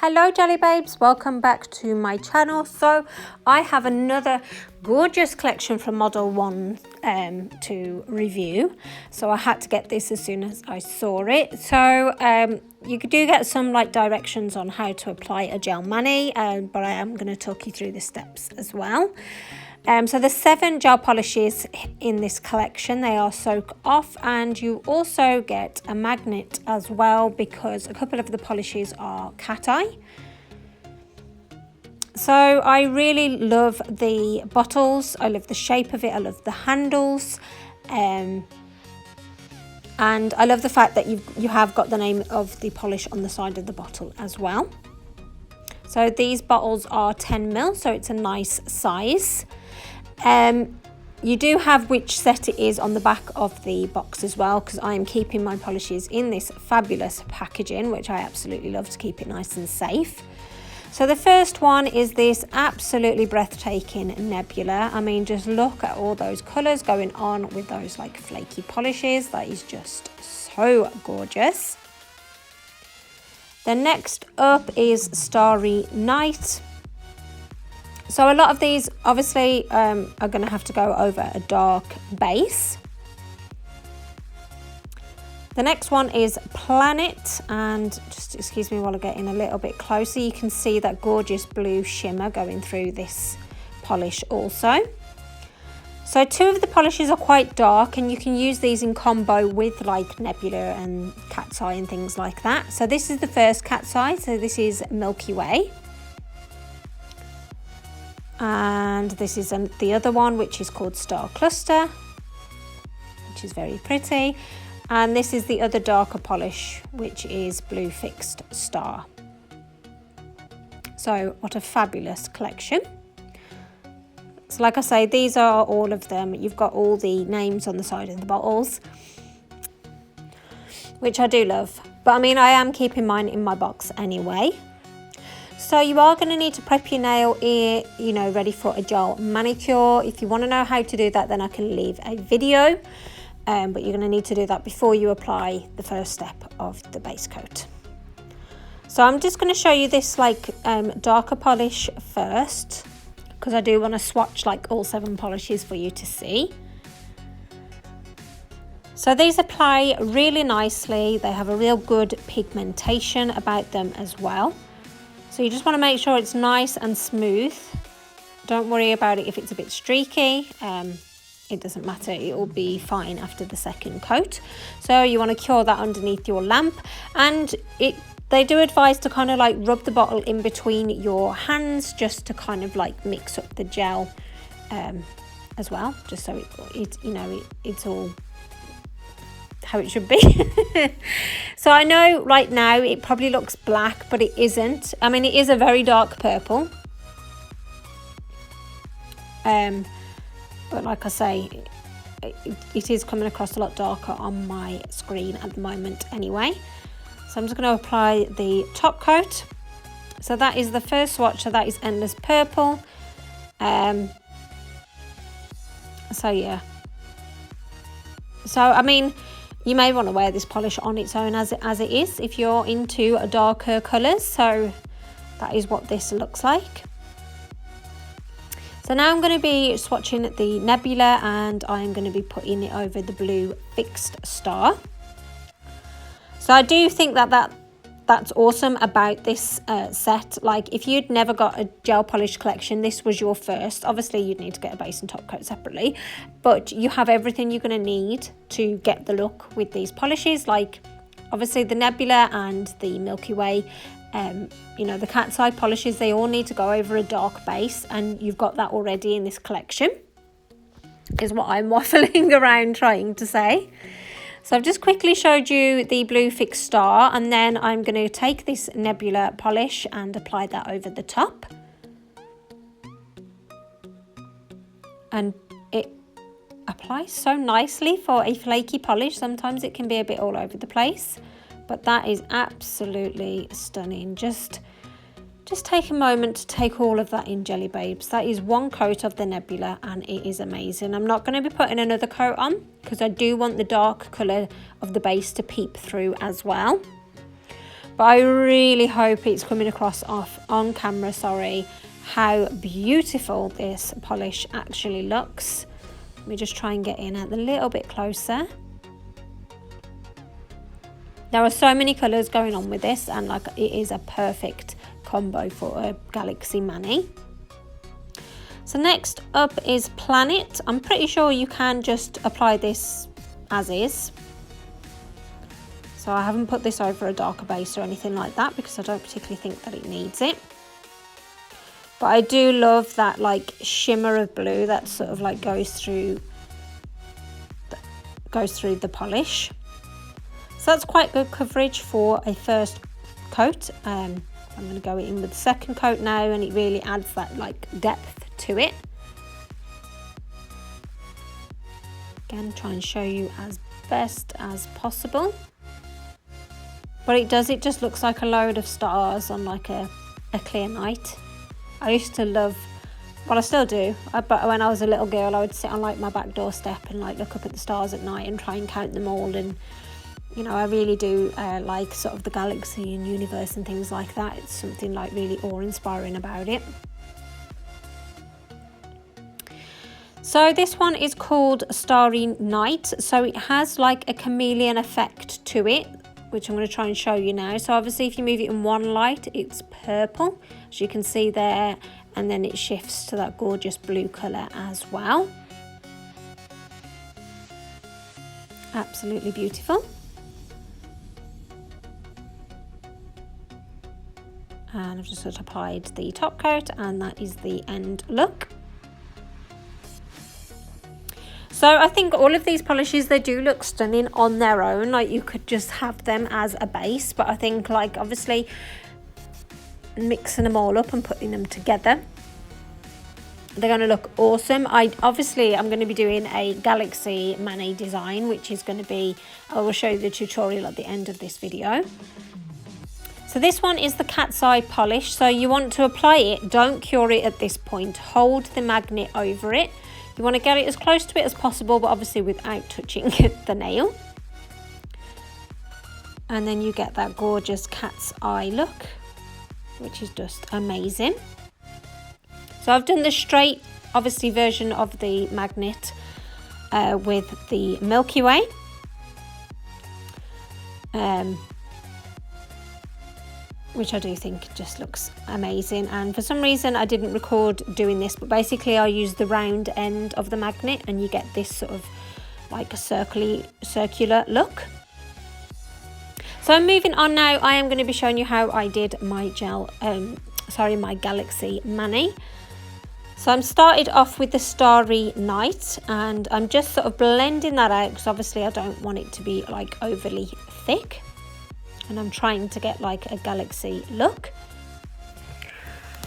Hello jelly babes, welcome back to my channel. So I have another gorgeous collection from Modelones to review, so I had to get this as soon as I saw it. So you do get some like directions on how to apply a gel mani, but I am going to talk you through the steps as well. So there's 7 gel polishes in this collection. They are soak off, and you also get a magnet as well because a couple of the polishes are cat eye. So I really love the bottles. I love the shape of it. I love the handles, and I love the fact that you have got the name of the polish on the side of the bottle as well. So these bottles are 10 ml, so it's a nice size. You do have which set it is on the back of the box as well, because I am keeping my polishes in this fabulous packaging, which I absolutely love to keep it nice and safe. So the first one is this absolutely breathtaking Nebula. I mean, just look at all those colours going on with those like flaky polishes. That is just so gorgeous. The next up is Starry Night. So a lot of these obviously are going to have to go over a dark base. The next one is Planet, and just excuse me while I get in a little bit closer, you can see that gorgeous blue shimmer going through this polish also. So 2 of the polishes are quite dark, and you can use these in combo with like Nebula and Cat's Eye and things like that. So this is the first Cat's Eye, so this is Milky Way. And this is the other one, which is called Star Cluster, which is very pretty. And this is the other darker polish, which is Blue Fixed Star. So what a fabulous collection. So like I say, these are all of them. You've got all the names on the side of the bottles, which I do love. But I mean, I am keeping mine in my box anyway. So you are going to need to prep your nail ear, you know, ready for a gel manicure. If you want to know how to do that, then I can leave a video. But you're going to need to do that before you apply the first step of the base coat. So I'm just going to show you this like darker polish first, because I do want to swatch like all 7 polishes for you to see. So these apply really nicely. They have a real good pigmentation about them as well. So you just want to make sure it's nice and smooth. Don't worry about it if it's a bit streaky. It doesn't matter, it will be fine after the second coat. So you want to cure that underneath your lamp, and they do advise to kind of like rub the bottle in between your hands just to kind of like mix up the gel as well, just so it's all how it should be. So I know right now it probably looks black, but it isn't. I mean, it is a very dark purple. But like I say, it is coming across a lot darker on my screen at the moment anyway. So I'm just going to apply the top coat. So that is the first swatch, so that is Endeless Purple. So yeah. So I mean, you may want to wear this polish on its own as it is if you're into darker colours. So that is what this looks like. So now I'm going to be swatching the Nebula, and I'm going to be putting it over the Blue Fixed Star. So I do think that's awesome about this set. Like if you'd never got a gel polish collection, this was your first. Obviously you'd need to get a base and top coat separately, but you have everything you're going to need to get the look with these polishes. Like obviously the Nebula and the Milky Way, you know, the Cat's Eye polishes, they all need to go over a dark base, and you've got that already in this collection, is what I'm waffling around trying to say. So I've just quickly showed you the Blue Fixed Star, and then I'm going to take this Nebula polish and apply that over the top. And it applies so nicely for a flaky polish. Sometimes it can be a bit all over the place, but that is absolutely stunning. Just take a moment to take all of that in, jelly babes. That is 1 coat of the Nebula, and it is amazing. I'm not going to be putting another coat on because I do want the dark colour of the base to peep through as well. But I really hope it's coming across on camera, sorry, how beautiful this polish actually looks. Let me just try and get in a little bit closer. There are so many colours going on with this, and like it is a perfect combo for a Galaxy Mani. So next up is Planet. I'm pretty sure you can just apply this as is. So I haven't put this over a darker base or anything like that because I don't particularly think that it needs it. But I do love that like shimmer of blue that sort of like goes through the polish. So that's quite good coverage for a first coat. I'm going to go in with the second coat now, and it really adds that like depth to it. Again, try and show you as best as possible. But it just looks like a load of stars on like a clear night. I used to love, well I still do, but when I was a little girl I would sit on like my back doorstep and like look up at the stars at night and try and count them all. And you know, I really do like sort of the galaxy and universe and things like that. It's something like really awe-inspiring about it. So this one is called Starry Night. So it has like a chameleon effect to it, which I'm going to try and show you now. So obviously if you move it in one light, it's purple, as you can see there, and then it shifts to that gorgeous blue colour as well. Absolutely beautiful. And I've just sort of applied the top coat, and that is the end look. So I think all of these polishes, they do look stunning on their own. Like you could just have them as a base, but I think like obviously mixing them all up and putting them together, they're going to look awesome. I'm going to be doing a Galaxy Mani design, which is going to be, I will show you the tutorial at the end of this video. So this one is the cat's eye polish. So you want to apply it, don't cure it at this point. Hold the magnet over it. You want to get it as close to it as possible, but obviously without touching the nail. And then you get that gorgeous cat's eye look, which is just amazing. So I've done the straight, obviously, version of the magnet with the Milky Way. Which I do think just looks amazing. And for some reason I didn't record doing this, but basically I use the round end of the magnet and you get this sort of like a circular look. So I'm moving on now. I am going to be showing you how I did my my Galaxy Mani. So I'm started off with the Starry Night, and I'm just sort of blending that out because obviously I don't want it to be like overly thick. And I'm trying to get like a galaxy look.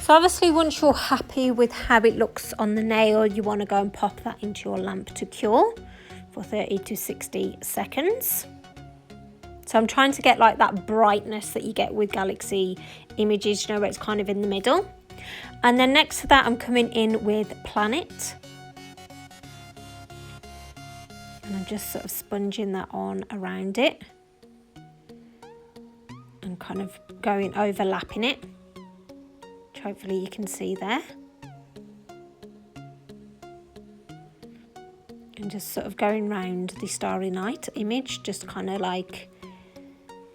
So obviously once you're happy with how it looks on the nail, you want to go and pop that into your lamp to cure for 30 to 60 seconds. So I'm trying to get like that brightness that you get with Galaxy images, you know, where it's kind of in the middle. And then next to that I'm coming in with Planet. And I'm just sort of sponging that on around it. And kind of overlapping it, which hopefully you can see there. And just sort of going round the Starry Night image, just kind of like,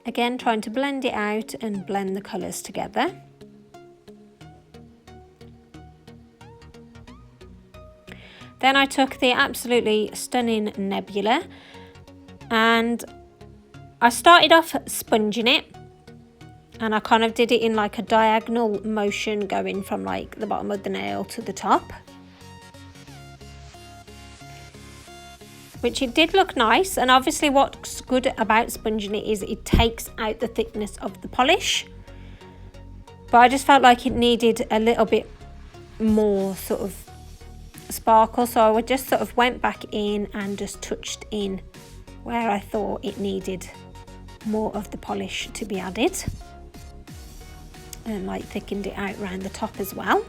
again, trying to blend it out and blend the colours together. Then I took the absolutely stunning Nebula, and I started off sponging it. And I kind of did it in like a diagonal motion, going from like the bottom of the nail to the top. Which it did look nice. And obviously what's good about sponging it is it takes out the thickness of the polish. But I just felt like it needed a little bit more sort of sparkle. So I just sort of went back in and just touched in where I thought it needed more of the polish to be added. And like thickened it out around the top as well.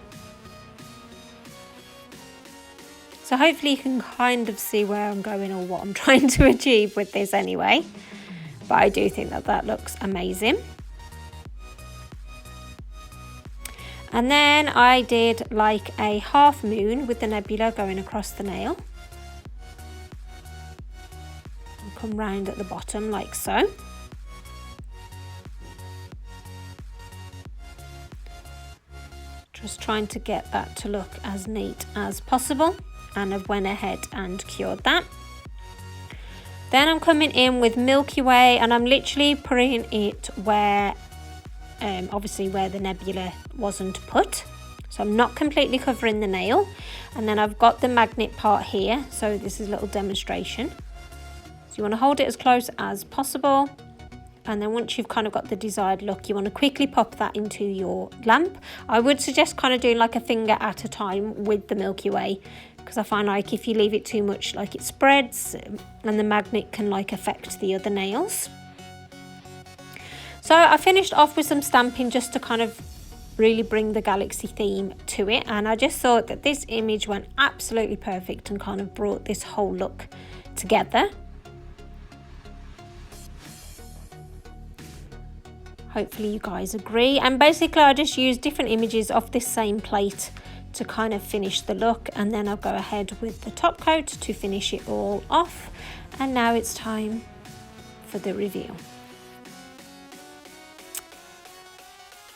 So hopefully you can kind of see where I'm going or what I'm trying to achieve with this anyway. But I do think that that looks amazing. And then I did like a half moon with the nebula going across the nail. And come round at the bottom like so. Just trying to get that to look as neat as possible, and I've went ahead and cured that. Then I'm coming in with Milky Way, and I'm literally putting it where, obviously where the nebula wasn't put. So I'm not completely covering the nail. And then I've got the magnet part here. So this is a little demonstration. So you want to hold it as close as possible. And then once you've kind of got the desired look, you want to quickly pop that into your lamp. I would suggest kind of doing like a finger at a time with the Milky Way, because I find like if you leave it too much, like it spreads and the magnet can like affect the other nails. So I finished off with some stamping just to kind of really bring the galaxy theme to it. And I just thought that this image went absolutely perfect and kind of brought this whole look together. Hopefully you guys agree. And basically I just used different images off this same plate to kind of finish the look, and then I'll go ahead with the top coat to finish it all off. And now it's time for the reveal.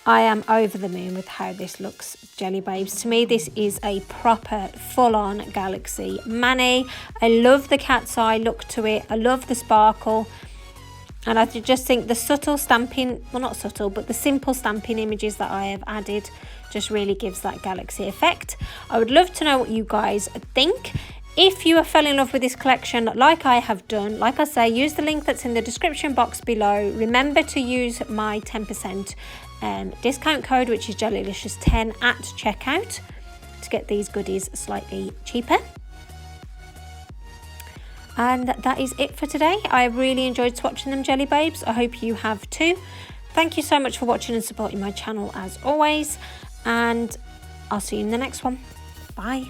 I am over the moon with how this looks, Jelly Babes. To me, this is a proper full-on galaxy mani. I love the cat's eye look to it. I love the sparkle. And I just think the subtle stamping, well not subtle, but the simple stamping images that I have added just really gives that galaxy effect. I would love to know what you guys think. If you fell in love with this collection like I have done, like I say, use the link that's in the description box below. Remember to use my 10% discount code, which is Gelulicious10 at checkout, to get these goodies slightly cheaper. And that is it for today. I really enjoyed swatching them, Jelly Babes. I hope you have too. Thank you so much for watching and supporting my channel as always. And I'll see you in the next one. Bye.